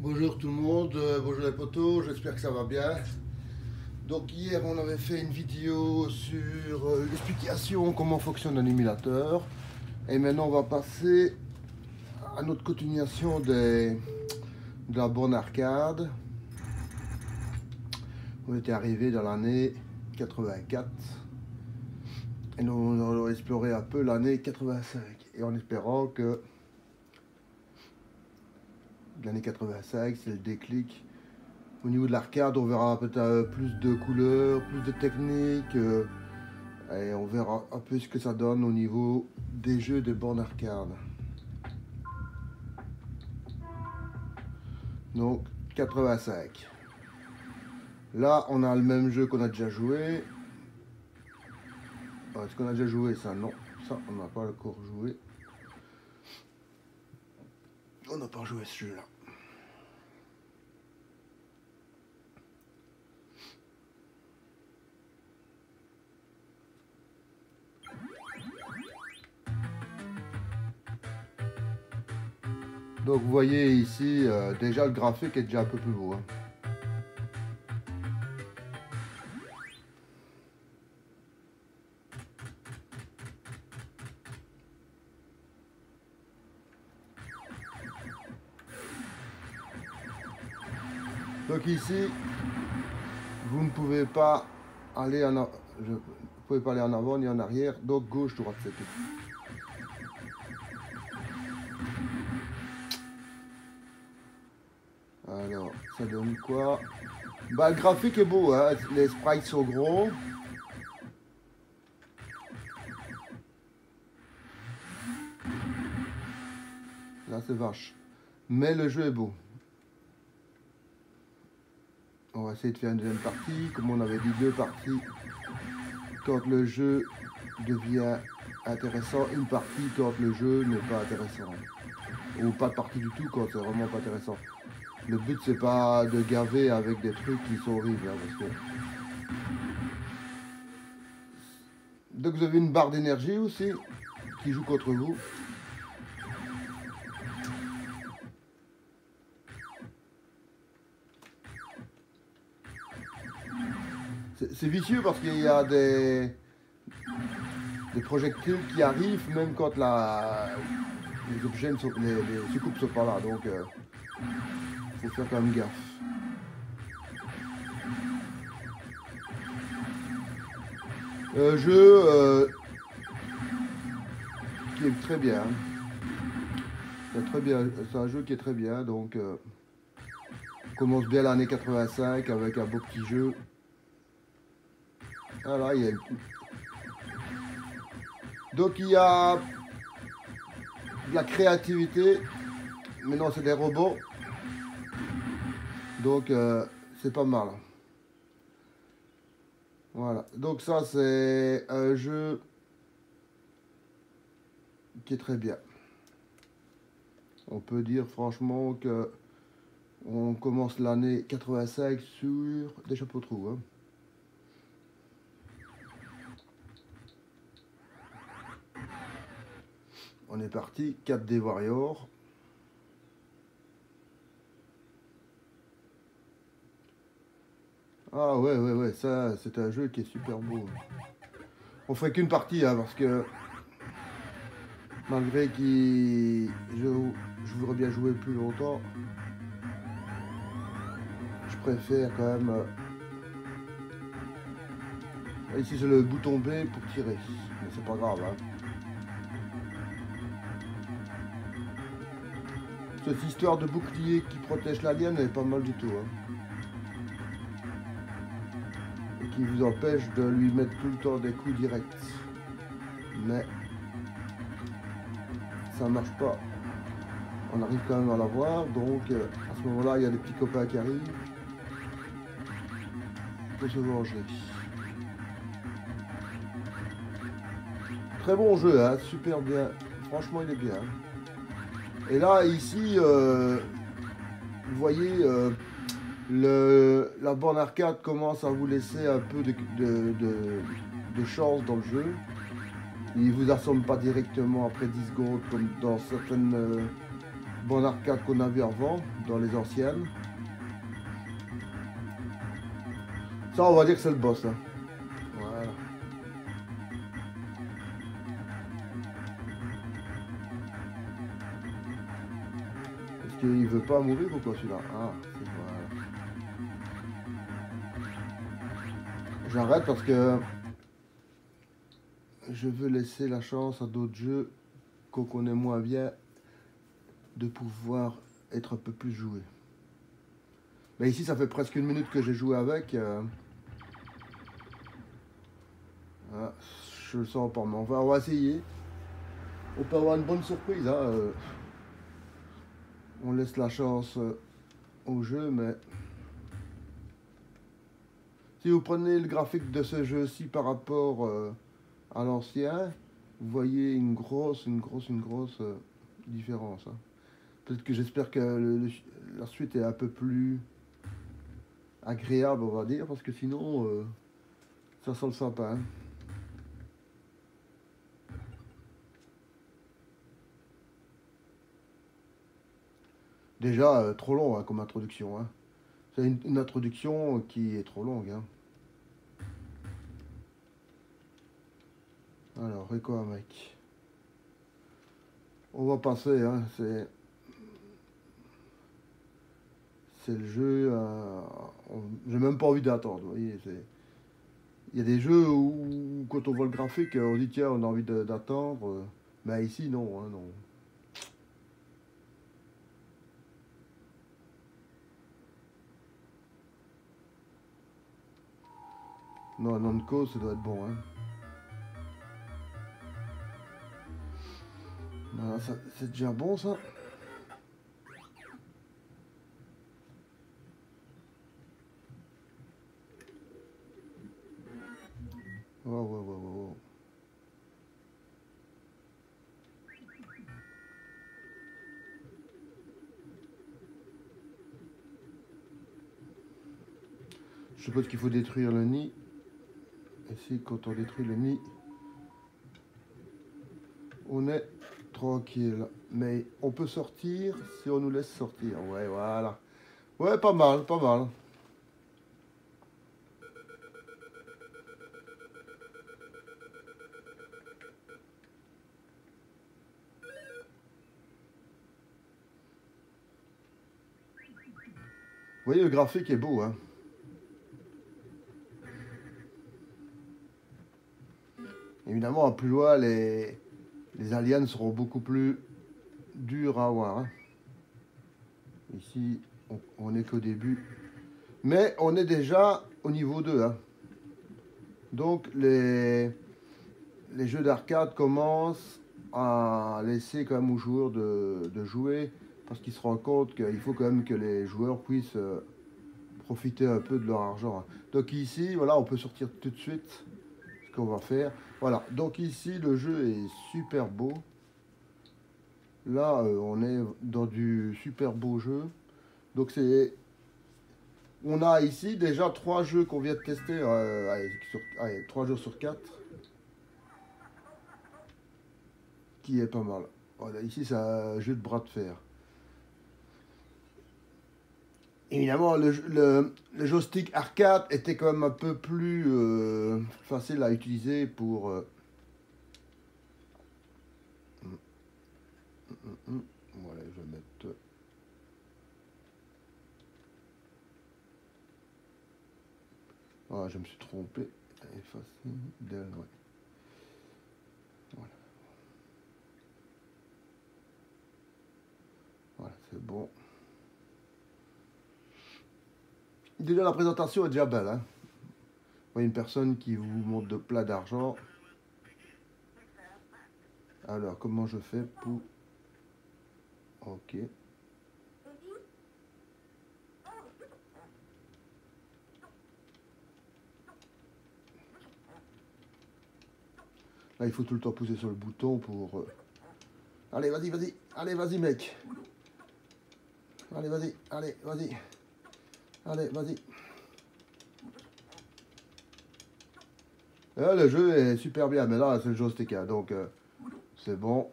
Bonjour tout le monde, bonjour les potos, j'espère que ça va bien. Donc hier on avait fait une vidéo sur l'explication comment fonctionne un émulateur. Et maintenant on va passer à notre continuation de la borne arcade. On était arrivé dans l'année 84 et nous on allons explorer un peu l'année 85 et en espérant que l'année 85 c'est le déclic. Au niveau de l'arcade, on verra peut-être plus de couleurs, plus de techniques, et on verra un peu ce que ça donne au niveau des jeux de bornes arcade. Donc 85. Là, on a le même jeu qu'on a déjà joué. Est-ce qu'on a déjà joué ça? Non, ça on n'a pas encore joué. On n'a pas joué ce jeu-là. Donc vous voyez ici, déjà le graphique est déjà un peu plus beau. Hein. Donc ici, vous ne pouvez pas aller en avant, vous pouvez pas aller en avant ni en arrière, donc gauche, droite, c'est tout. Alors, ça donne quoi? Bah, le graphique est beau, hein? Les sprites sont gros. Là, c'est vache. Mais le jeu est beau. On va essayer de faire une deuxième partie. Comme on avait dit, deux parties. Quand le jeu devient intéressant, une partie quand le jeu n'est pas intéressant. Ou pas de partie du tout quand c'est vraiment pas intéressant. Le but, c'est pas de gaver avec des trucs qui sont horribles. Hein, parce que... Donc vous avez une barre d'énergie aussi qui joue contre vous. C'est vicieux parce qu'il y a des projectiles qui arrivent même quand les objets, les soucoupes sont pas là. Donc faut faire quand même gaffe. Jeu qui est très bien. C'est un jeu qui est très bien. Donc on commence bien l'année 85 avec un beau petit jeu. Voilà, il y a donc il y a de la créativité, mais non, c'est des robots. Donc c'est pas mal. Voilà, donc ça c'est un jeu qui est très bien. On peut dire franchement que on commence l'année 85 sur des chapeaux de roue. Hein. On est parti, 4D Warrior. Ah ouais, ça c'est un jeu qui est super beau. On ferait qu'une partie hein, parce que malgré que je voudrais bien jouer plus longtemps, je préfère quand même... Ici c'est le bouton B pour tirer, mais c'est pas grave. Hein. Cette histoire de bouclier qui protège l'alien est pas mal du tout. Hein. Et qui vous empêche de lui mettre tout le temps des coups directs. Mais ça marche pas. On arrive quand même à l'avoir, donc à ce moment-là, il y a des petits copains qui arrivent pour se venger. Très bon jeu, hein, super bien. Franchement, il est bien. Et là, ici, vous voyez, la borne arcade commence à vous laisser un peu de chance dans le jeu. Il ne vous assomme pas directement après 10 secondes comme dans certaines Bon arcade qu'on a vu avant, dans les anciennes. Ça, on va dire que c'est le boss, hein. Voilà. Est-ce qu'il veut pas mourir ou quoi, celui-là? Ah, c'est voilà. J'arrête parce que je veux laisser la chance à d'autres jeux qu'on connaît moins bien de pouvoir être un peu plus joué. Mais ici, ça fait presque 1 minute que j'ai joué avec. Ah, je le sens pas, mais on va essayer. On peut avoir une bonne surprise, hein. On laisse la chance au jeu, mais si vous prenez le graphique de ce jeu-ci par rapport à l'ancien, vous voyez une grosse différence, hein. Peut-être que j'espère que la suite est un peu plus agréable, on va dire, parce que sinon, ça sent le sympa, hein. Déjà, trop long, hein, comme introduction, hein. C'est une introduction qui est trop longue, hein. Alors, et quoi, mec? On va passer, hein. C'est le jeu. J'ai même pas envie d'attendre. Vous voyez, il y a des jeux où, quand on voit le graphique, on dit tiens, on a envie d'attendre. Mais ici, non, hein, non. Non, Namco, ça doit être bon, hein. Voilà, c'est déjà bon, ça. Ouais, ouais, ouais, ouais, ouais. Je suppose qu'il faut détruire le nid. Ici, quand on détruit le nid, on est tranquille. Mais on peut sortir si on nous laisse sortir. Ouais, voilà. Ouais, pas mal, pas mal. Vous voyez, le graphique est beau, hein. Évidemment, plus loin, les aliens seront beaucoup plus durs à avoir, hein. Ici, on n'est qu'au début. Mais on est déjà au niveau 2, hein. Donc, les jeux d'arcade commencent à laisser quand même aux joueurs de jouer, parce qu'ils se rendent compte qu'il faut quand même que les joueurs puissent profiter un peu de leur argent, hein. Donc ici, voilà, on peut sortir tout de suite ce qu'on va faire. Voilà, donc ici, le jeu est super beau. Là, on est dans du super beau jeu. Donc c'est... On a ici déjà 3 jeux qu'on vient de tester, allez, 3 jours sur 4, qui est pas mal. Voilà, ici c'est un jeu de bras de fer. Évidemment, le joystick arcade était quand même un peu plus facile à utiliser pour... Voilà, je vais mettre... Ah, je me suis trompé. Effacer, ouais. Voilà, voilà, c'est bon. Déjà, la présentation est déjà belle, hein. Vous voyez une personne qui vous montre de plats d'argent. Alors, comment je fais pour... Ok. Là, il faut tout le temps pousser sur le bouton pour... Allez, vas-y, vas-y. Allez, vas-y, mec. Allez, vas-y. Allez, vas-y. Allez, vas-y. Le jeu est super bien, mais là, c'est le joystick, hein, donc c'est bon.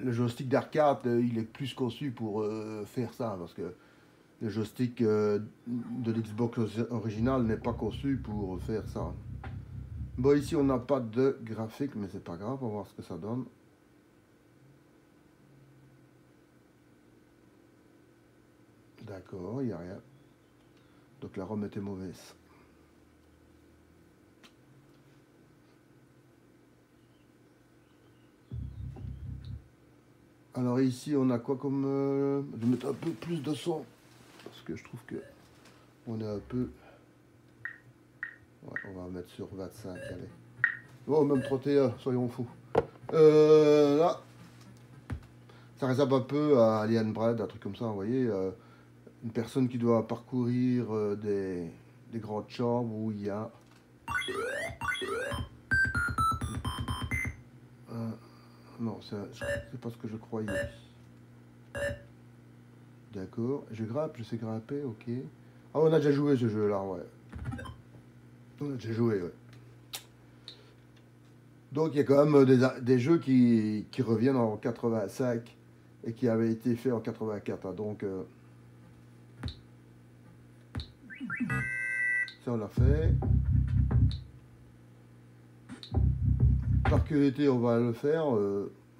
le joystick d'arcade, il est plus conçu pour faire ça, parce que le joystick de l'Xbox original n'est pas conçu pour faire ça. Bon, ici on n'a pas de graphique, mais c'est pas grave, on va voir ce que ça donne. D'accord, il n'y a rien. Donc la ROM était mauvaise. Alors ici on a quoi comme... je vais mettre un peu plus de son, parce que je trouve que on est un peu... Ouais, on va mettre sur 25, allez. Oh, même 31, soyons fous. Là, ça ressemble un peu à Alien Bread, un truc comme ça, vous voyez. Une personne qui doit parcourir des grandes chambres où il y a... non, c'est pas ce que je croyais. D'accord, je grimpe, je sais grimper, ok. Ah, on a déjà joué ce jeu-là, ouais. On a déjà joué, ouais. Donc il y a quand même des jeux qui reviennent en 85 et qui avaient été faits en 84. Hein, donc ça on l'a fait. Par curiosité on va le faire.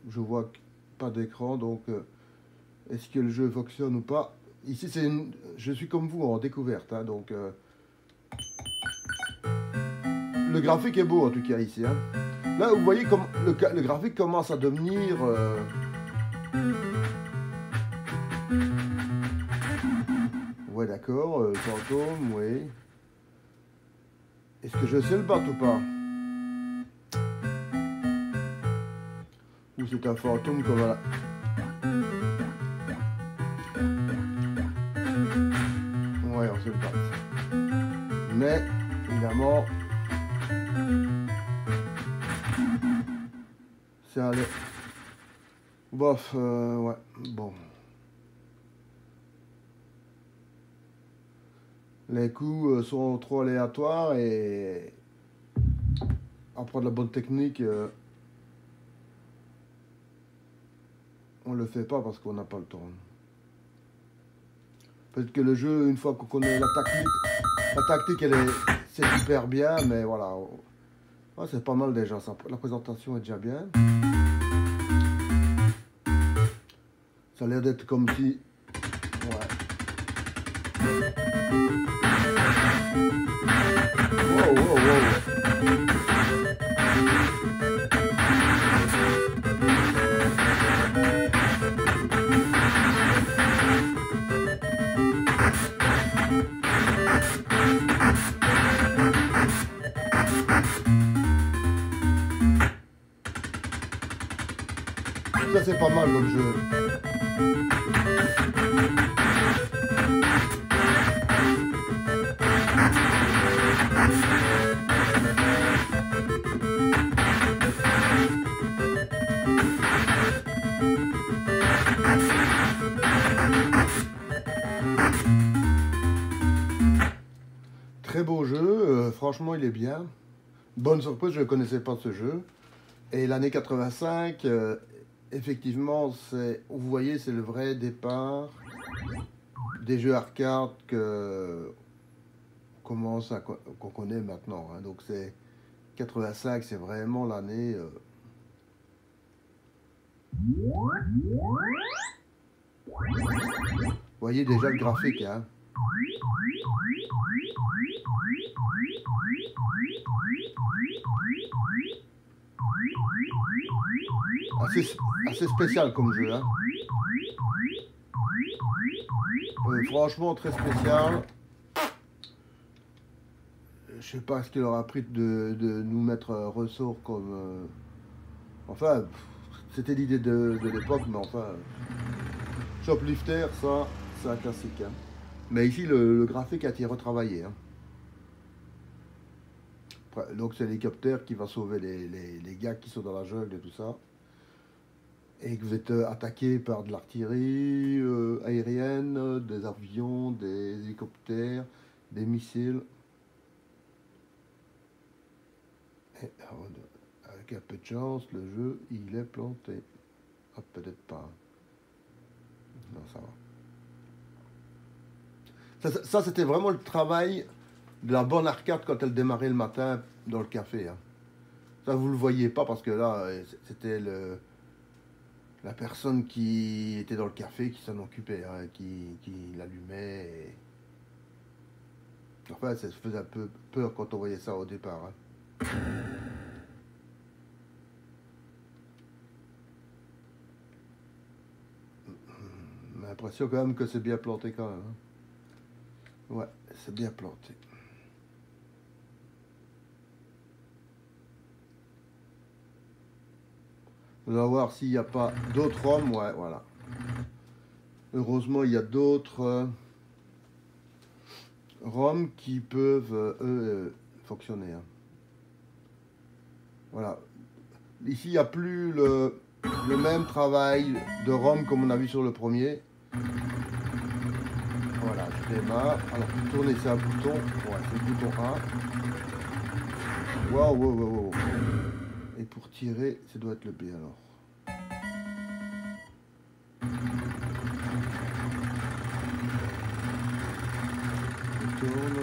Je vois pas d'écran, donc est-ce que le jeu fonctionne ou pas? Ici je suis comme vous en découverte, hein, donc le graphique est beau en tout cas ici. Hein. Là vous voyez comme le graphique commence à devenir ouais d'accord, fantôme, oui. Est-ce que je sais le battre ou pas? Ou c'est un fantôme comme là? Ouais, on sait le battre. Mais, évidemment, c'est un... Bof, ouais, bon. Les coups sont trop aléatoires et... Après de la bonne technique, on le fait pas parce qu'on n'a pas le temps. Peut-être que le jeu, une fois qu'on connaît la tactique c'est super bien, mais voilà. Ouais, c'est pas mal déjà, ça. La présentation est déjà bien. Ça a l'air d'être comme si... Ouais. Wow, wow, wow. Ça c'est pas mal comme jeu. Très beau jeu, franchement il est bien. Bonne surprise, je ne connaissais pas ce jeu. Et l'année 85, effectivement, vous voyez, c'est le vrai départ des jeux arcade qu'on connaît maintenant. Hein. Donc c'est 85, c'est vraiment l'année... Vous voyez déjà le graphique, hein. Assez spécial comme jeu, hein. Franchement, très spécial. Je sais pas ce qu'il aura pris de nous mettre ressort comme... Enfin, c'était l'idée de l'époque, mais enfin... Shoplifter, ça, c'est un classique. Hein. Mais ici, le graphique a été retravaillé. Hein. Donc c'est l'hélicoptère qui va sauver les gars qui sont dans la jungle et tout ça. Et que vous êtes attaqué par de l'artillerie aérienne, des avions, des hélicoptères, des missiles. Et, avec un peu de chance, le jeu, il est planté. Ah, peut-être ça va. Ça c'était vraiment le travail de la bonne arcade quand elle démarrait le matin dans le café. Hein. Ça, vous le voyez pas parce que là, c'était la personne qui était dans le café qui s'en occupait, hein, qui l'allumait. Et... Enfin, ça se faisait un peu peur quand on voyait ça au départ. Hein. J'ai l'impression quand même que c'est bien planté quand même. Hein. Ouais, c'est bien planté. On va voir s'il n'y a pas d'autres roms. Ouais, voilà. Heureusement, il y a d'autres roms qui peuvent, eux, fonctionner. Hein. Voilà. Ici, il n'y a plus le même travail de rhum comme on a vu sur le premier. Voilà, je démarre. Alors, pour tourner, c'est un bouton. Ouais, c'est le bouton A. Waouh, waouh, waouh, waouh. Et pour tirer, ça doit être le B alors. Je tourne.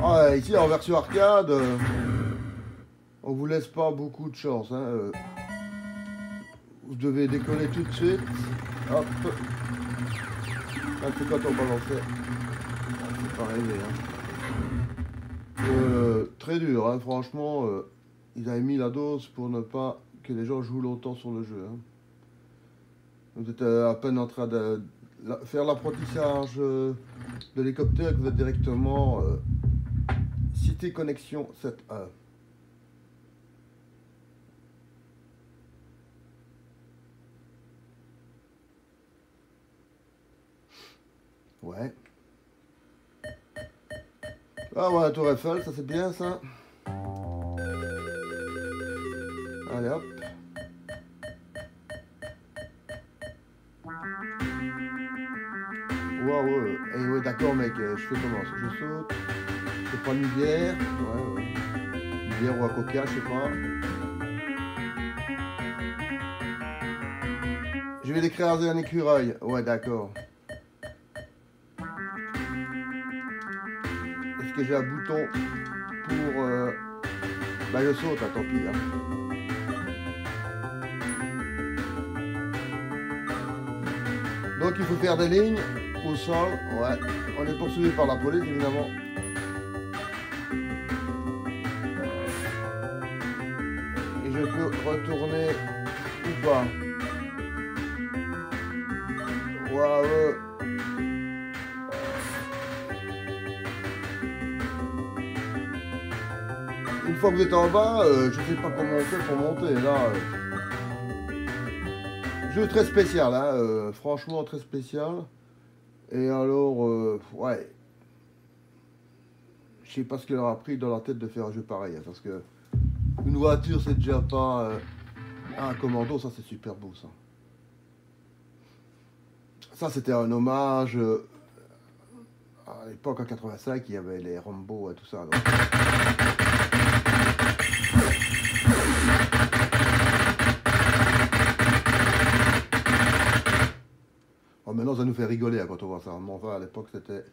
Ah, ici en version arcade, on vous laisse pas beaucoup de chance. Hein. Vous devez décoller tout de suite. Hop. C'est quand on balançait. C'est pas rêvé. Hein. Très dur, hein. Franchement, ils avaient mis la dose pour ne pas que les gens jouent longtemps sur le jeu. Hein. Vous êtes à peine en train de faire l'apprentissage de l'hélicoptère, que vous êtes directement cité connexion 7A. Ouais. Ah voilà, la tour Eiffel, ça c'est bien ça. Allez hop. Waouh, et ouais, d'accord mec, je fais comment? Je saute, je prends une bière, ouais. Une bière ou un coca, je sais pas. Je vais écraser un écureuil, ouais d'accord. Est-ce que j'ai un bouton pour... Bah je saute, hein, tant pis. Hein. Donc il faut faire des lignes au sol, ouais. On est poursuivi par la police évidemment. Et je peux retourner ou pas. Waouh. Une fois que vous êtes en bas, je sais pas comment on fait pour monter là. Jeu très spécial, hein, franchement très spécial. Et alors, ouais, je sais pas ce qu'il leur a pris dans la tête de faire un jeu pareil, hein, parce que une voiture c'est déjà pas un commando, ça c'est super beau ça. Ça c'était un hommage à l'époque en 85, il y avait les Rambo et tout ça. Donc. Oh, maintenant ça nous fait rigoler hein, quand on voit ça. Mais enfin à l'époque c'était...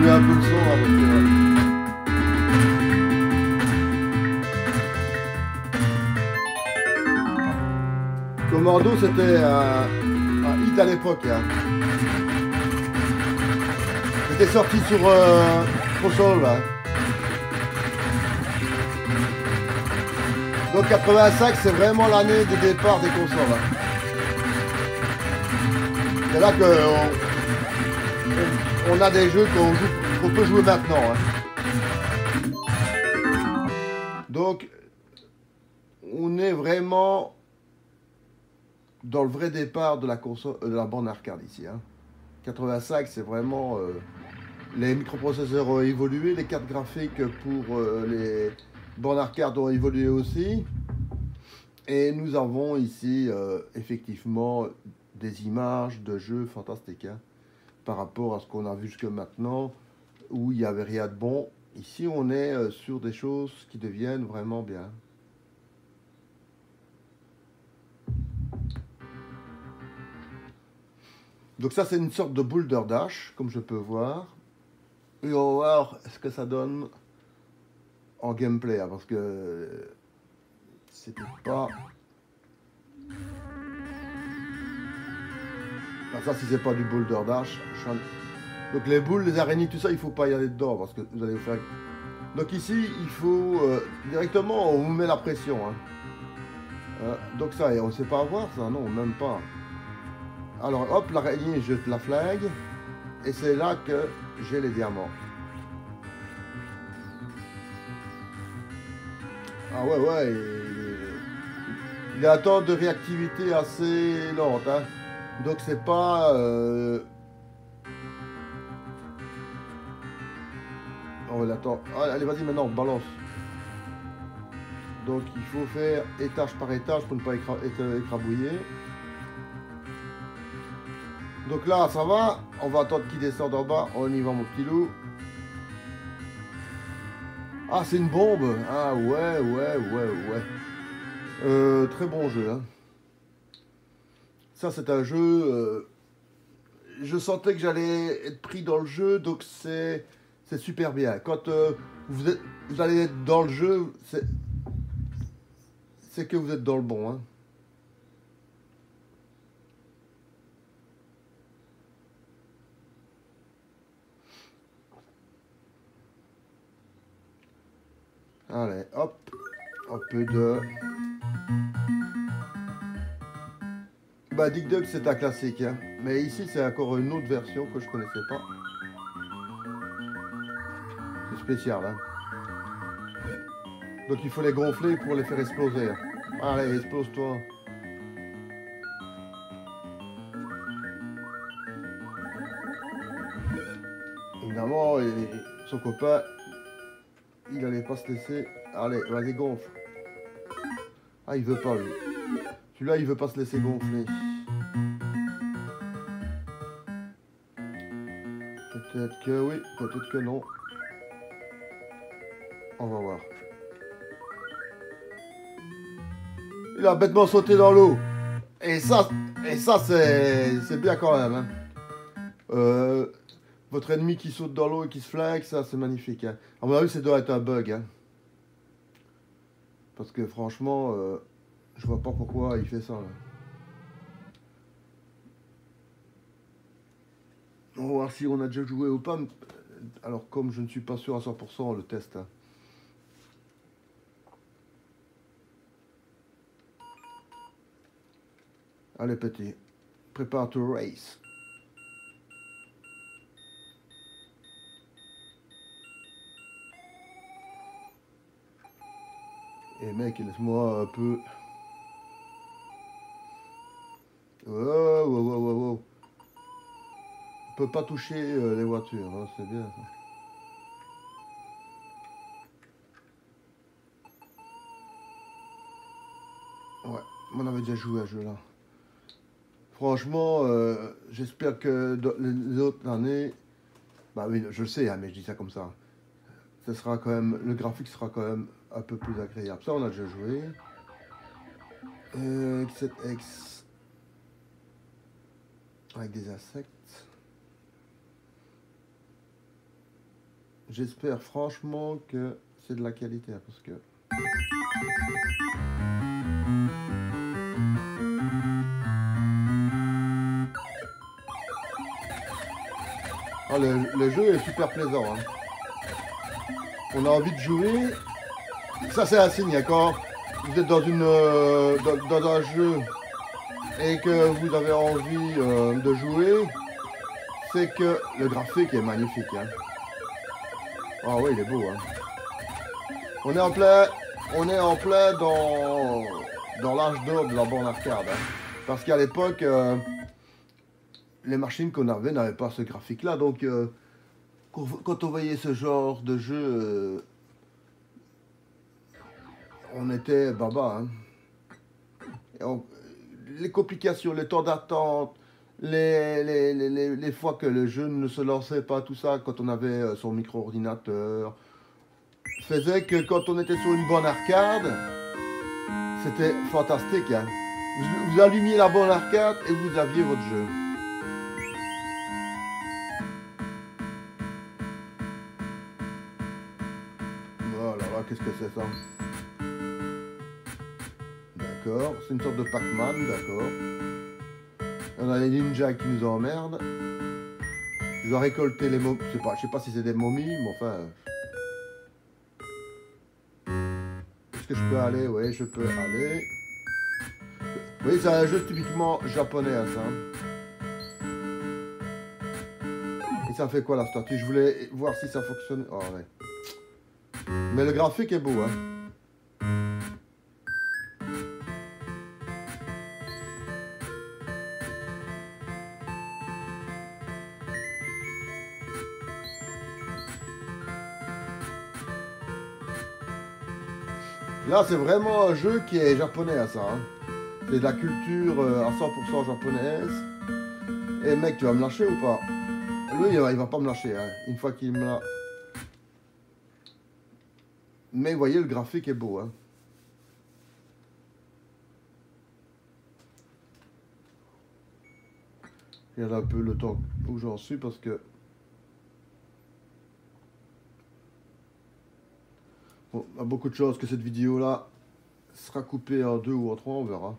Un peu le son là, parce que... Commando c'était un hit à l'époque hein. C'était sorti sur console là. Donc 85 c'est vraiment l'année de départ des consoles hein. C'est là que on a des jeux qu'on peut jouer maintenant. Hein. Donc, on est vraiment dans le vrai départ de la console, de la borne arcade ici. Hein. 85, c'est vraiment... les microprocesseurs ont évolué, les cartes graphiques pour les bornes arcade ont évolué aussi. Et nous avons ici effectivement des images de jeux fantastiques. Hein, par rapport à ce qu'on a vu jusque maintenant, où il n'y avait rien de bon. Ici, on est sur des choses qui deviennent vraiment bien. Donc ça, c'est une sorte de boulder dash, comme je peux voir. Et on va voir ce que ça donne en gameplay, hein, parce que c'était pas... Alors ça, si c'est pas du boulder dash... Donc les boules, les araignées, tout ça, il faut pas y aller dedans, parce que vous allez vous faire... Donc ici, il faut... directement, on vous met la pression. Hein. Donc ça, on ne sait pas avoir ça, non, même pas. Alors hop, l'araignée jette la flingue. Et c'est là que j'ai les diamants. Ah ouais, il a un temps de réactivité assez lente. Hein. Donc c'est pas... Oh, attends. Allez, vas-y maintenant, balance. Donc il faut faire étage par étage pour ne pas être écrabouillé. Donc là, ça va. On va attendre qu'il descende en bas. On y va, mon petit loup. Ah, c'est une bombe. Ah ouais. Très bon jeu. Hein. Ça, c'est un jeu... je sentais que j'allais être pris dans le jeu, donc c'est super bien. Quand vous allez être dans le jeu, c'est que vous êtes dans le bon. Hein. Allez, hop, un peu de... Bah, Dig Dug, c'est un classique. Hein. Mais ici, c'est encore une autre version que je connaissais pas. C'est spécial. Hein. Donc, il faut les gonfler pour les faire exploser. Allez, explose-toi. Évidemment, son copain, il n'allait pas se laisser. Allez, vas-y, gonfle. Ah, il veut pas, lui. Celui-là, il veut pas se laisser gonfler. Peut-être que oui, peut-être que non. On va voir. Il a bêtement sauté dans l'eau. Et ça c'est bien quand même. Hein. Votre ennemi qui saute dans l'eau et qui se flingue, ça c'est magnifique. Hein. À mon avis, ça doit être un bug. Hein. Parce que franchement, je vois pas pourquoi il fait ça. Là. On va voir si on a déjà joué ou pas. Alors comme je ne suis pas sûr à 100%, le test. Hein. Allez petit, prépare to race. Et mec, laisse-moi un peu... Wow. On peut pas toucher les voitures, hein, c'est bien ça. Ouais, on avait déjà joué à ce jeu-là. Franchement, j'espère que dans les autres années... Bah oui, je le sais, hein, mais je dis ça comme ça. Ça sera quand même... Le graphique sera quand même un peu plus agréable. Ça, on a déjà joué. Cette X... Avec des insectes. J'espère franchement que c'est de la qualité, hein, parce que... Ah, le jeu est super plaisant. Hein. On a envie de jouer. Ça, c'est un signe. Quand vous êtes dans, dans un jeu et que vous avez envie de jouer, c'est que le graphique est magnifique. Hein. Ah oui, il est beau. Hein. On est en plein on est en plein dans l'âge d'or de la borne arcade. Hein. Parce qu'à l'époque, les machines qu'on avait n'avaient pas ce graphique-là. Donc, quand on voyait ce genre de jeu, on était baba. Hein. Les complications, les temps d'attente, les fois que le jeu ne se lançait pas, tout ça, quand on avait son micro-ordinateur, faisait que quand on était sur une borne arcade, c'était fantastique. Hein. Vous allumiez la borne arcade et vous aviez votre jeu. Voilà, qu'est-ce que c'est ça? D'accord, c'est une sorte de Pac-Man, d'accord. On a les ninjas qui nous emmerdent. Je dois récolter les momies. Je sais pas si c'est des momies, mais enfin. Est-ce que je peux aller? Oui, je peux aller. Oui, c'est un jeu typiquement japonais, hein, ça. Et ça fait quoi la statue? Je voulais voir si ça fonctionne. Oh, ouais. Mais le graphique est beau, hein. Là, c'est vraiment un jeu qui est japonais à ça. Hein. C'est de la culture à 100% japonaise. Et mec, tu vas me lâcher ou pas? Lui, il va pas me lâcher. Hein. Une fois qu'il me l'a... Mais vous voyez, le graphique est beau. Hein. Regarde un peu le temps où j'en suis parce que... Bon, il y a beaucoup de choses que cette vidéo-là sera coupée en 2 ou en 3, on verra.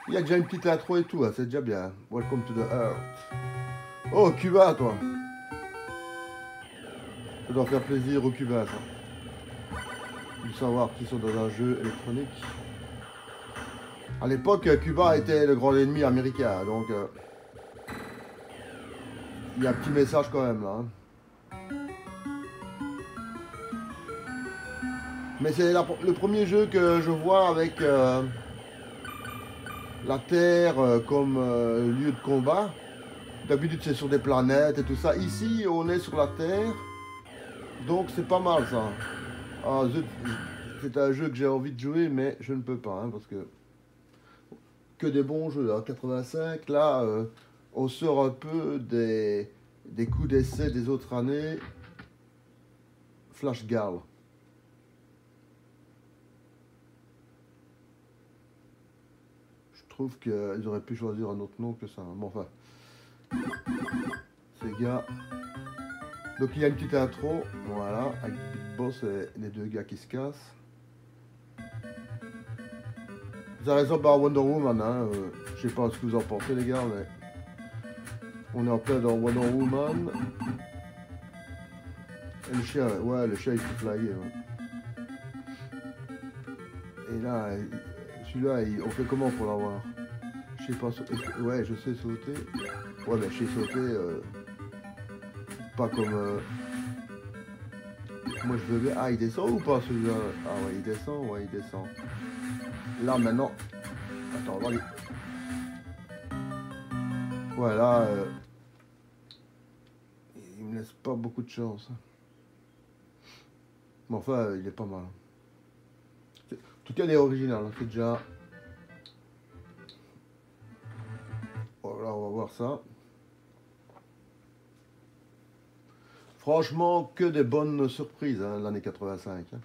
Il y a déjà une petite intro et tout, hein, c'est déjà bien. Welcome to the Earth. Oh, Cuba, toi. Ça doit faire plaisir aux Cubains, ça. De savoir qu'ils sont dans un jeu électronique. À l'époque, Cuba était le grand ennemi américain, donc... il y a un petit message quand même, là. Hein. Mais c'est le premier jeu que je vois avec la Terre comme lieu de combat. D'habitude, c'est sur des planètes et tout ça. Ici, on est sur la Terre. Donc, c'est pas mal, ça. Ah, c'est un jeu que j'ai envie de jouer, mais je ne peux pas, hein, parce que des bons jeux. Hein. 85, là, on sort un peu des coups d'essai des autres années. Flash Girl. Je trouve qu'ils auraient pu choisir un autre nom que ça. Bon, enfin. Ces gars. Donc il y a une petite intro, voilà, avec Big Boss et les deux gars qui se cassent. Ça ressemble à Wonder Woman, hein. Je sais pas ce que vous en pensez les gars, mais on est en plein dans Wonder Woman. Et le chien, ouais, le chien il s'est flagué. Ouais. Et là, celui-là, on fait comment pour l'avoir? Je sais pas, ouais, je sais sauter. Ouais, mais je sais sauter, pas comme... Moi je veux... Ah, il descend ou pas celui-là? Ah ouais, il descend, ouais, il descend. Là, maintenant... Attends, on va aller... Ouais, là... il me laisse pas beaucoup de chance. Mais enfin, il est pas mal. En tout cas, il est original, hein, c'est déjà... Voilà, on va voir ça. Franchement, que des bonnes surprises, hein, l'année 85. Hein.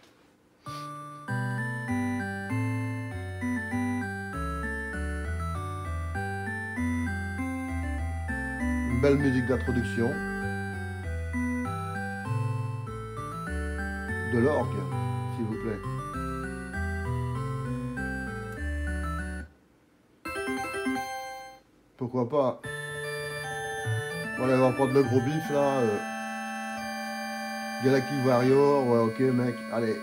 Une belle musique d'introduction. De l'orgue, s'il vous plaît. Pourquoi pas? Voilà, on va prendre le gros bif, là. Galactic Warrior, ouais, ok, mec, allez.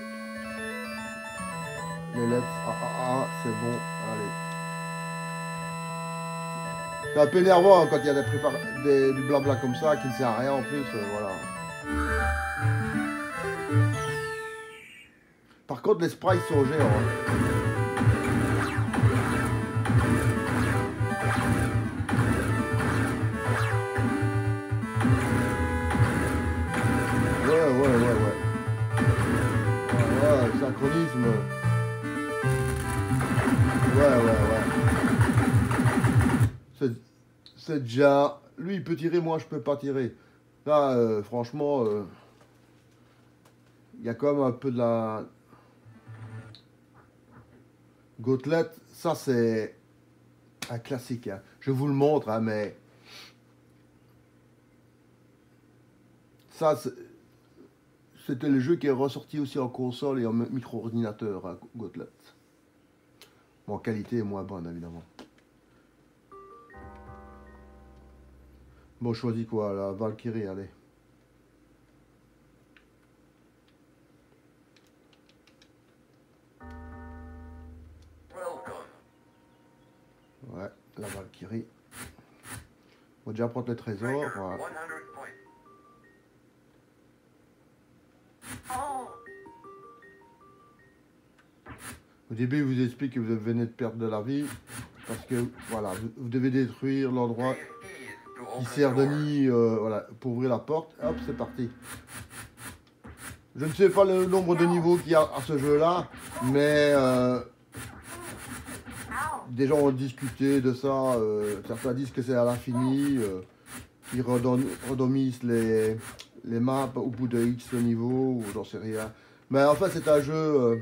Les lettres, c'est bon, allez. C'est un peu énervant quand il y a du blabla comme ça qui ne sert à rien en plus, voilà. Par contre, les sprites sont géants. Hein. Ouais. Ouais, le synchronisme. Ouais. C'est déjà... Lui, il peut tirer, moi, je peux pas tirer. Là, franchement, il y a quand même un peu de la... Gauntlet, ça, c'est un classique. Hein. Je vous le montre, hein, mais... Ça, c'était le jeu qui est ressorti aussi en console et en micro-ordinateur, hein, Gauntlet. Bon, qualité est moins bonne, évidemment. Bon, je choisis quoi? La Valkyrie, allez. Ouais, la Valkyrie. On va déjà prendre le trésor. Voilà. Au début, il vous explique que vous venez de perdre de la vie. Parce que, voilà, vous devez détruire l'endroit qui sert de nid voilà, pour ouvrir la porte. Hop, c'est parti. Je ne sais pas le nombre de niveaux qu'il y a à ce jeu-là, mais des gens ont discuté de ça. Certains disent que c'est à l'infini. Ils redomisent les maps au bout de X niveaux, ou j'en sais rien. Mais en fait, c'est un jeu...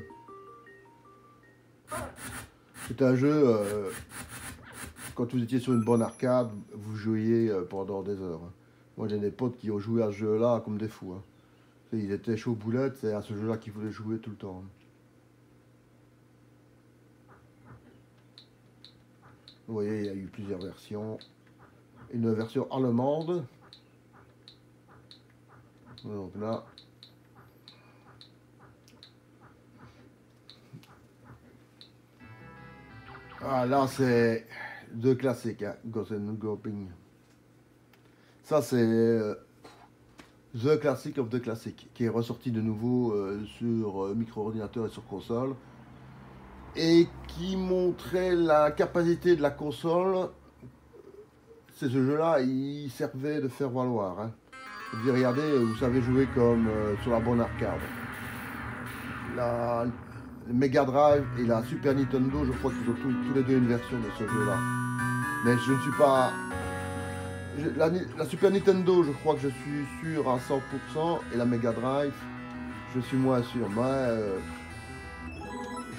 quand vous étiez sur une bonne arcade, vous jouiez pendant des heures. Moi, j'ai des potes qui ont joué à ce jeu-là comme des fous. Hein. Ils étaient chauds boulettes, c'est à ce jeu-là qu'ils voulaient jouer tout le temps. Vous voyez, il y a eu plusieurs versions. Une version allemande. Donc là... Ah, là, c'est deux classiques, hein, Gozen Goping. Ça, c'est The Classic of the Classic, qui est ressorti de nouveau sur micro-ordinateur et sur console. Et qui montrait la capacité de la console. C'est ce jeu-là, il servait de faire valoir. Hein. Je dis, regardez, vous savez jouer comme sur la bonne arcade. La Mega Drive et la Super Nintendo, je crois qu'ils ont tous les deux une version de ce jeu-là. Mais je ne suis pas... La Super Nintendo, je crois que je suis sûr à 100%, et la Mega Drive, je suis moins sûr. Moi,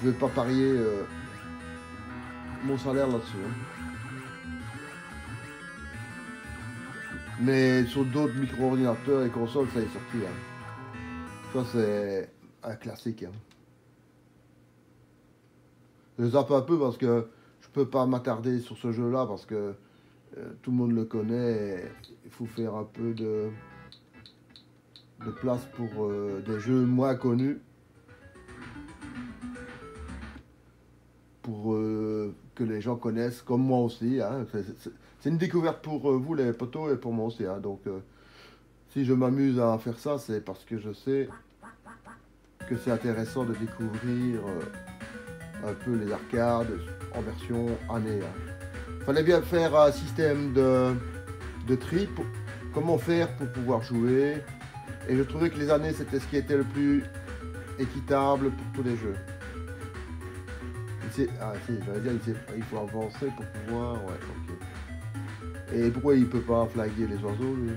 je vais pas parier mon salaire là-dessus. Hein. Mais sur d'autres micro-ordinateurs et consoles, ça est sorti. Hein. Ça, c'est un classique. Hein. Je zappe un peu parce que je peux pas m'attarder sur ce jeu-là parce que tout le monde le connaît. Il faut faire un peu de place pour des jeux moins connus. Pour que les gens connaissent, comme moi aussi. Hein. C'est une découverte pour vous les potos et pour moi aussi. Hein. Donc si je m'amuse à faire ça, c'est parce que je sais que c'est intéressant de découvrir un peu les arcades en version année. Hein. Fallait bien faire un système de tri. Comment faire pour pouvoir jouer. Et je trouvais que les années, c'était ce qui était le plus équitable pour tous les jeux. Ah si, j'allais dire, il faut avancer pour pouvoir... Ouais, ok. Et pourquoi il peut pas flaguer les oiseaux, lui?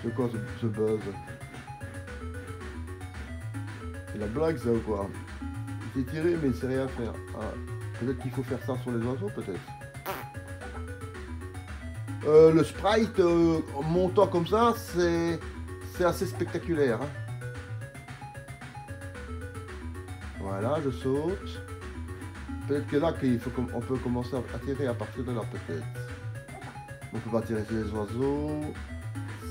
C'est quoi ce buzz? C'est la blague, ça, ou quoi? Il s'est tiré, mais il sait rien faire. Ah, peut-être qu'il faut faire ça sur les oiseaux, peut-être. Le sprite, en montant comme ça, c'est assez spectaculaire. Hein. Voilà, je saute. Peut-être que là, on peut commencer à tirer à partir de là, peut-être. On peut pas tirer sur les oiseaux.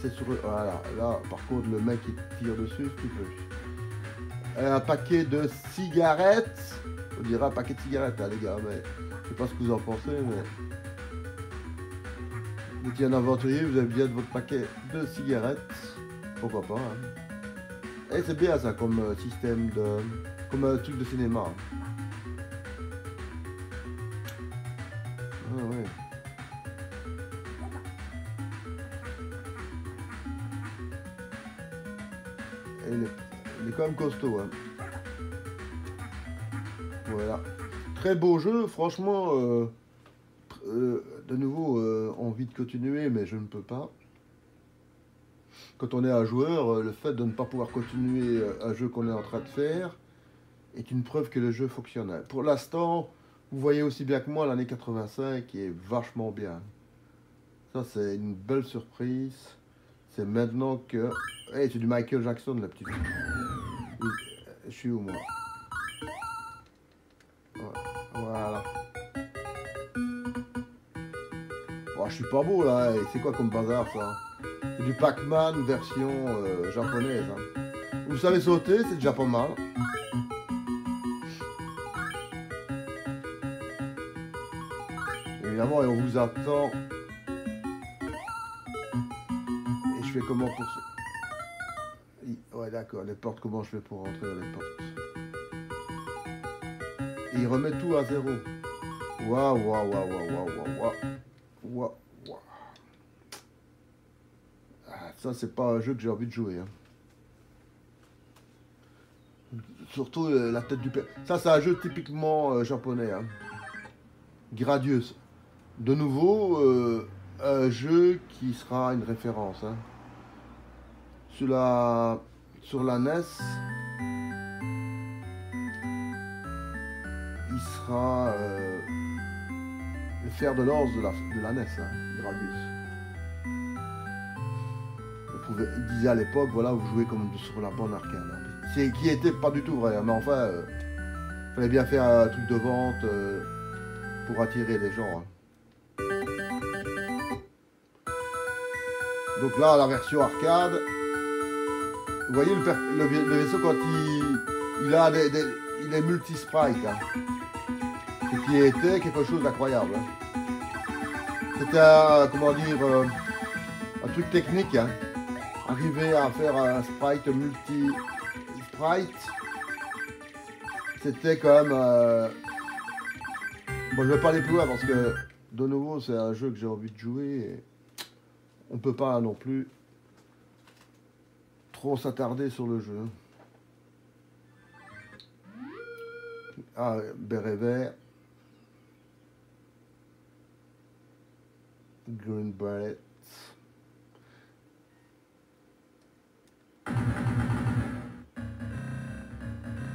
C'est sur... Voilà, là, par contre, le mec qui tire dessus, tu peux. Un paquet de cigarettes. On dirait un paquet de cigarettes, hein, les gars, mais je sais pas ce que vous en pensez, mais... Vous êtes un aventurier, vous avez bien de votre paquet de cigarettes. Pourquoi pas, hein. Et c'est bien ça comme système de... comme truc de cinéma. Ah ouais. Et il est quand même costaud, hein. Voilà. Très beau jeu, franchement. De nouveau, envie de continuer, mais je ne peux pas. Quand on est un joueur, le fait de ne pas pouvoir continuer un jeu qu'on est en train de faire est une preuve que le jeu fonctionne. Pour l'instant, vous voyez aussi bien que moi l'année 85 qui est vachement bien. Ça, c'est une belle surprise. C'est maintenant que... Hey, c'est du Michael Jackson, la petite. Je suis où, moi? Voilà. Oh, je suis pas beau, là. C'est quoi comme bazar, ça? C'est du Pac-Man version japonaise. Hein. Vous savez sauter, c'est déjà pas mal. Évidemment, et on vous attend. Et je fais comment pour ça? Ouais, d'accord, les portes, comment je fais pour rentrer dans les portes? Et il remet tout à zéro. Waouh, waouh, waouh, waouh, waouh, waouh, waouh, waouh. Ah, ça, c'est pas un jeu que j'ai envie de jouer. Hein. Surtout la tête du père. Ça, c'est un jeu typiquement japonais. Hein. Gradius. De nouveau, un jeu qui sera une référence. Hein. Sur la NES, il sera le fer de lance de la NES, hein, Gradius. Il disait à l'époque, voilà, vous jouez comme sur la borne arcade. Hein. Qui était pas du tout vrai, hein, mais enfin, fallait bien faire un truc de vente pour attirer les gens. Hein. Donc là, la version arcade, vous voyez le vaisseau quand il est multi-sprite, hein. Ce qui était quelque chose d'incroyable. Hein. C'était comment dire, un truc technique. Hein. Arriver à faire un sprite multi-sprite, c'était quand même... Bon, je vais pas aller plus loin parce que, de nouveau, c'est un jeu que j'ai envie de jouer. Et on peut pas non plus trop s'attarder sur le jeu. Ah, béret vert. Green Beret.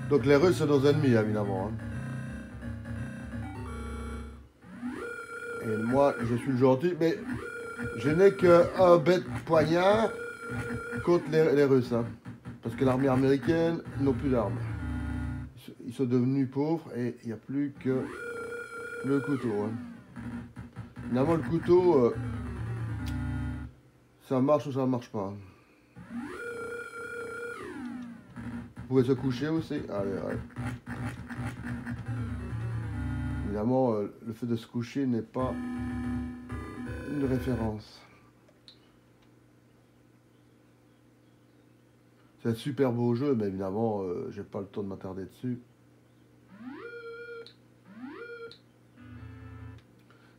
Donc les Russes, c'est nos ennemis, évidemment. Hein. Et moi, je suis le gentil, mais je n'ai qu'un bête poignard contre les Russes. Hein. Parce que l'armée américaine n'ont plus d'armes. Ils sont devenus pauvres et il n'y a plus que le couteau. Hein. Finalement, le couteau, ça marche ou ça ne marche pas. Vous pouvez se coucher aussi. Allez, allez. Évidemment, le fait de se coucher n'est pas une référence. C'est un super beau jeu, mais évidemment, j'ai pas le temps de m'attarder dessus.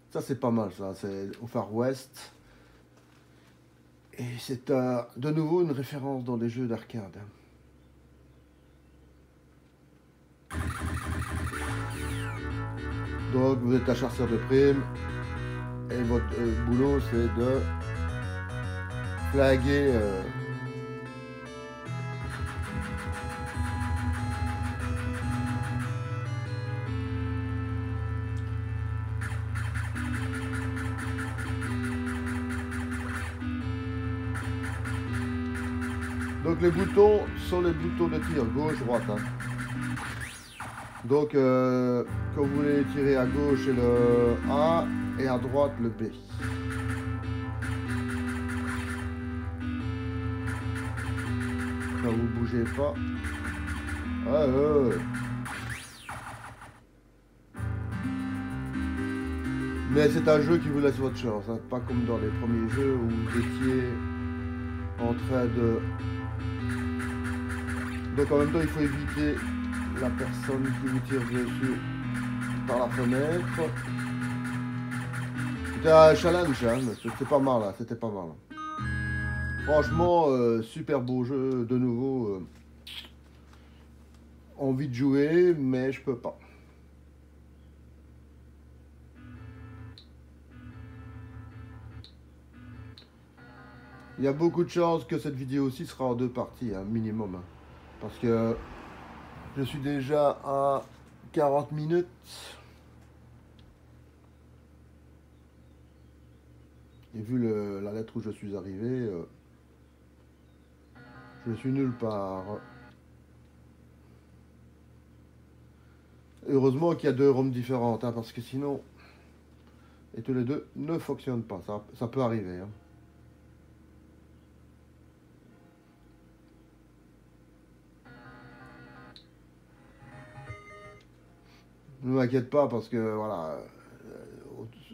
Ça, c'est pas mal, ça. C'est au Far West. Et c'est de nouveau une référence dans les jeux d'arcade. Donc, vous êtes un chasseur de primes. Et votre boulot, c'est de flaguer... Donc les boutons sont les boutons de tir, gauche, droite. Hein. Donc quand vous voulez tirer à gauche, c'est le A et à droite le B. Quand vous bougez pas. Mais c'est un jeu qui vous laisse votre chance, hein. Pas comme dans les premiers jeux où vous étiez en train de... Donc en même temps, il faut éviter la personne qui vous tire dessus par la fenêtre. C'était un challenge, hein, mais c'était pas mal, là, c'était pas mal. Franchement, super beau jeu, de nouveau. Envie de jouer, mais je peux pas. Il y a beaucoup de chances que cette vidéo aussi sera en 2 parties, hein, minimum. Hein, parce que je suis déjà à 40 minutes. Et vu la lettre où je suis arrivé, je suis nulle part. Heureusement qu'il y a 2 ROM différentes, hein, parce que sinon... Et tous les deux ne fonctionnent pas, ça peut arriver. Hein. Ne m'inquiète pas parce que voilà,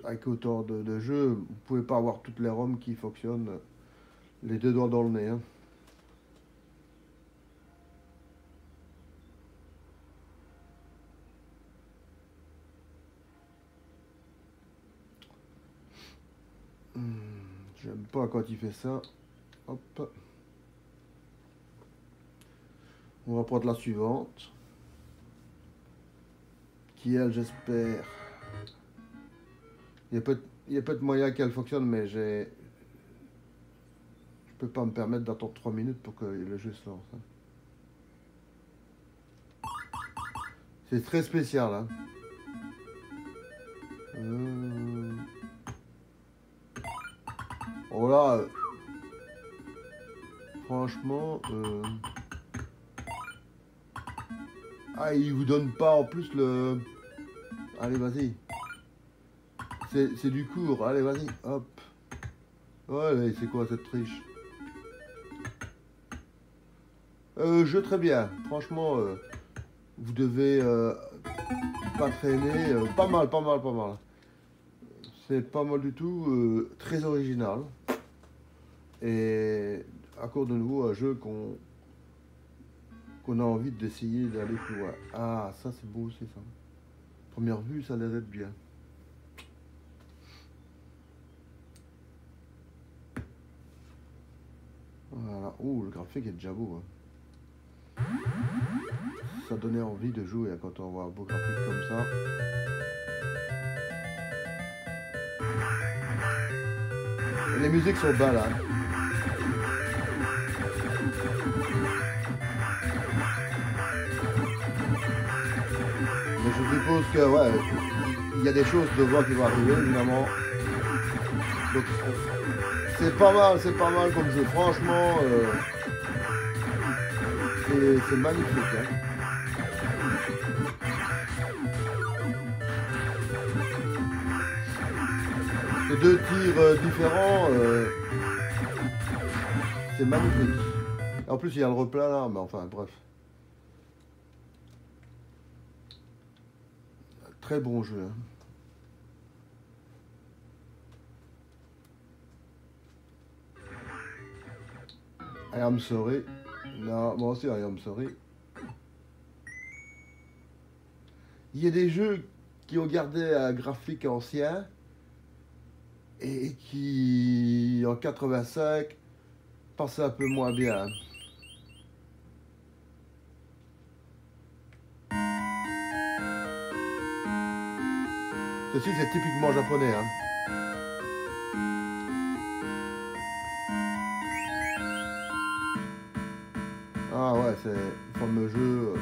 avec autant de jeux, vous pouvez pas avoir toutes les ROM qui fonctionnent les 2 doigts dans le nez. Hein. J'aime pas quand il fait ça. Hop. On va prendre la suivante. Qui elle, j'espère. Il y a peut-être moyen qu'elle fonctionne, mais je peux pas me permettre d'attendre 3 minutes pour que le jeu se lance. Hein. C'est très spécial. Hein. Oh là, franchement, ah, il vous donne pas en plus le... Allez, vas-y. C'est du court. Allez, vas-y. Hop. Ouais, c'est quoi cette triche? Jeu très bien. Franchement, vous devez pas traîner. Pas mal, pas mal, pas mal. C'est pas mal du tout. Très original. Et encore de nouveau un jeu qu'on a envie d'essayer d'aller plus loin. Ah, ça c'est beau aussi ça. Première vue, ça a l'air d'être bien. Voilà. Oh, le graphique est déjà beau. Hein. Ça donnait envie de jouer hein, quand on voit un beau graphique comme ça. Et les musiques sont belles. Hein. Mais je suppose que ouais, il y a des choses devant qui vont arriver évidemment. Donc c'est pas mal comme jeu. Franchement, c'est magnifique. Hein. C'est 2 tirs différents. C'est magnifique. Et en plus, il y a le replat là, mais enfin, bref. Très bon jeu. Hein. I am sorry. Non, moi aussi, I am sorry. Il y a des jeux qui ont gardé un graphique ancien et qui, en 85, passaient un peu moins bien. Ceci, c'est typiquement japonais. Hein. Ah ouais, c'est le fameux jeu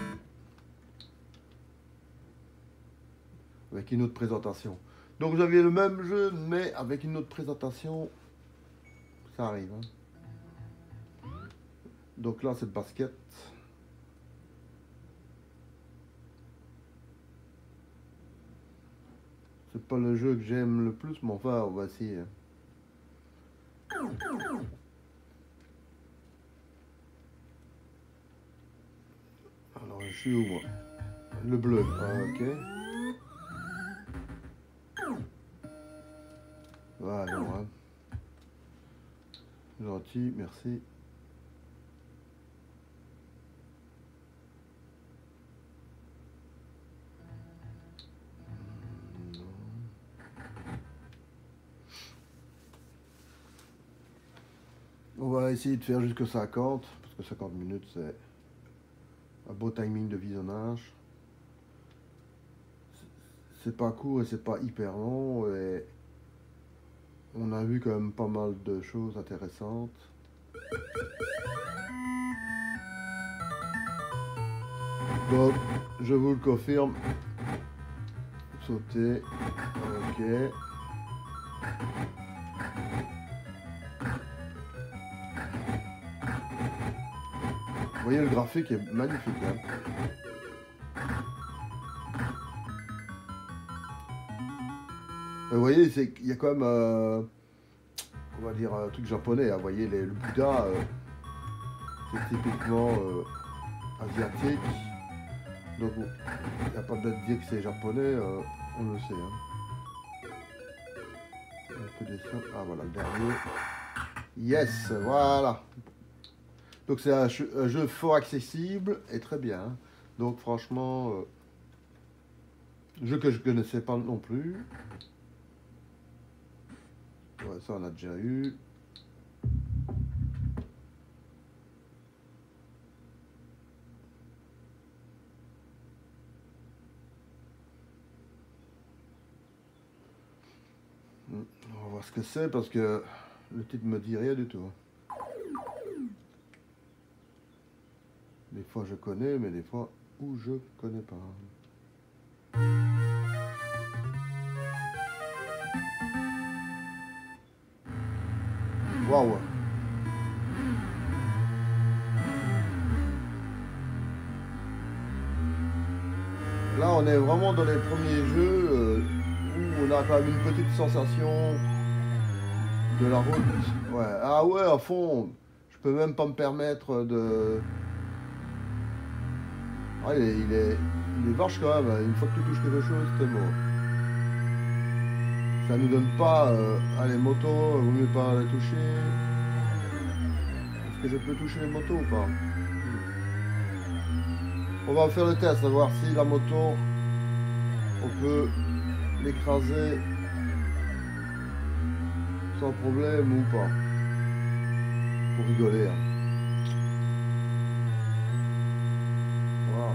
avec une autre présentation. Donc vous aviez le même jeu, mais avec une autre présentation. Ça arrive. Hein. Donc là, c'est le basket. C'est pas le jeu que j'aime le plus, mais enfin, on va essayer. Alors, je suis où, moi? Le bleu. Ah, ok. gentil, merci. On va essayer de faire jusqu'à 50, parce que 50 minutes c'est un beau timing de visionnage. C'est pas court et c'est pas hyper long, et on a vu quand même pas mal de choses intéressantes. Donc, je vous le confirme. Sauter. Ok. Vous voyez, le graphique est magnifique. Hein. Vous voyez, il y a quand même, on va dire, un truc japonais. Hein. Vous voyez, le Bouddha, c'est typiquement asiatique. Donc, bon, il n'y a pas besoin de dire que c'est japonais, on le sait. Hein. Un peu descendre. Ah, voilà, le dernier. Yes, voilà. Donc, c'est un jeu fort accessible et très bien. Hein. Donc, franchement, jeu que je ne connaissais pas non plus. Ouais, ça, on a déjà eu. On va voir ce que c'est parce que le titre me dit rien du tout. Des fois je connais, mais des fois où je connais pas. Waouh! Là, on est vraiment dans les premiers jeux où on a quand même une petite sensation de la route. Ouais. Ah ouais, à fond. Je peux même pas me permettre de... Ah, il est vache quand même. Une fois que tu touches quelque chose, c'est bon. Ça nous donne pas... les motos, vaut mieux pas les toucher. Est-ce que je peux toucher les motos ou pas? On va faire le test, savoir si la moto, on peut l'écraser sans problème ou pas. Pour rigoler. Hein. Voilà.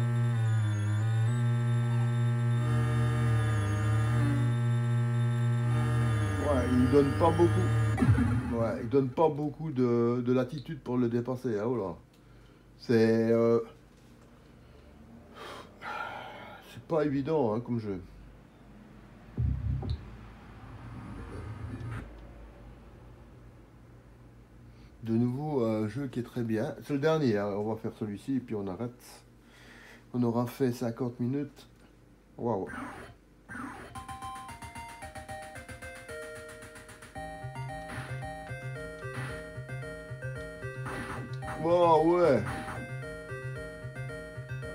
Ouais, il donne pas beaucoup. Ouais, il donne pas beaucoup de latitude pour le dépasser. Hein, oh là. C'est pas évident hein, comme jeu. De nouveau, un jeu qui est très bien. C'est le dernier, hein. On va faire celui-ci et puis on arrête. On aura fait 50 minutes. Waouh. Wow, ouais.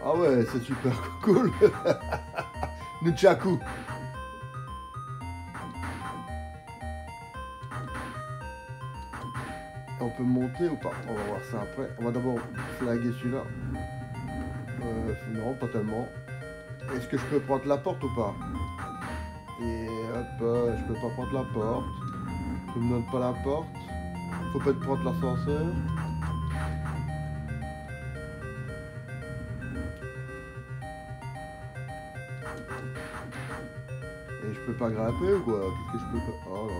Ah ouais, c'est super cool. Nunchaku. On peut monter ou pas? On va voir ça après. On va d'abord flaguer celui-là. Non, pas tellement. Est-ce que je peux prendre la porte ou pas? Et hop, je peux pas prendre la porte. Tu me donnes pas la porte. Faut peut-être prendre l'ascenseur. Et je peux pas grimper ou quoi? Qu'est-ce que je peux pas? Oh là là.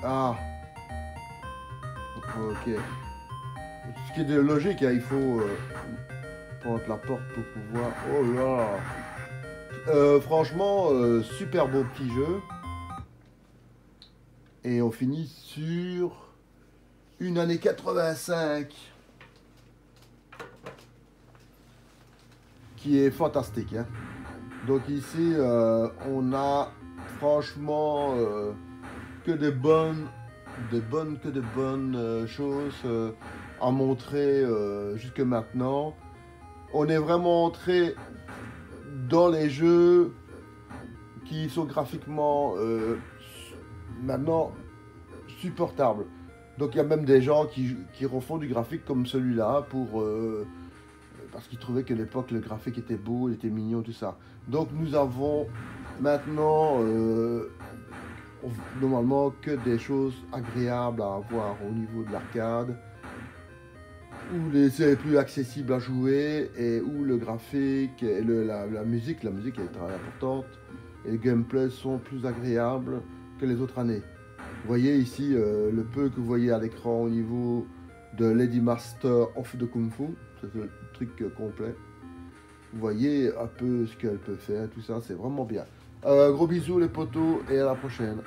Ah. Ok. Ce qui est de logique, hein, il faut prendre la porte pour pouvoir... Oh là. Franchement, super beau petit jeu. Et on finit sur une année 85. Qui est fantastique. Hein. Donc ici, on a franchement que de bonnes choses à montrer jusque maintenant. On est vraiment entré dans les jeux qui sont graphiquement maintenant supportable. Donc il y a même des gens qui refont du graphique comme celui-là parce qu'ils trouvaient que l'époque le graphique était beau, il était mignon, tout ça. Donc nous avons maintenant normalement que des choses agréables à avoir au niveau de l'arcade, où c'est plus accessible à jouer et où le graphique et la musique est très importante et le gameplay sont plus agréables que les autres années. Vous voyez ici le peu que vous voyez à l'écran au niveau de Lady Master of the Kung Fu, c'est le truc complet. Vous voyez un peu ce qu'elle peut faire, tout ça, c'est vraiment bien. Gros bisous les potos et à la prochaine.